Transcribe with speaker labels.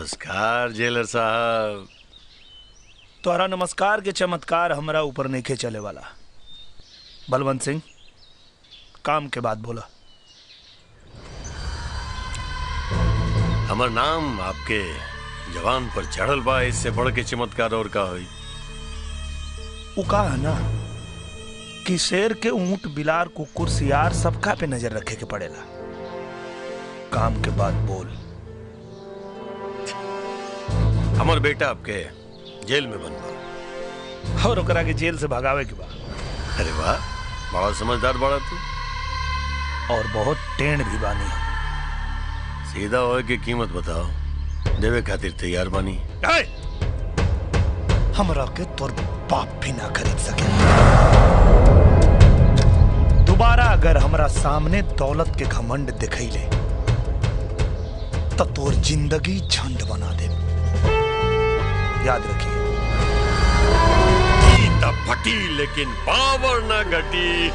Speaker 1: नमस्कार जेलर साहब।
Speaker 2: तोहरा नमस्कार के चमत्कार हमरा ऊपर नहीं चले वाला। बलवंत सिंह, काम के बाद बोला।
Speaker 1: हमार नाम आपके जवान पर चढ़ल बा, इससे बढ़ के चमत्कार और का हुई?
Speaker 2: उ का है ना कि शेर के ऊंट, बिलार, कुकुर, सियार सबका पे नजर रखे के पड़ेला। काम के बाद बोल।
Speaker 1: हमार बेटा आपके जेल में बंद बा
Speaker 2: और ओकरा के जेल से भगावे के बाद।
Speaker 1: अरे वाह, बड़ा समझदार बड़ा तू।
Speaker 2: और बहुत टेढ़ भी बानी।
Speaker 1: सीधा होए की कीमत बताओ, देवे खातिर तैयार बानी।
Speaker 2: हमरा के तोर बाप भी ना खरीद सके। दोबारा अगर हमरा सामने दौलत के घमंड दिखैले तो तोर जिंदगी झंड बना दे। याद रखिए।
Speaker 1: फटी लेकिन पावर ना घटी।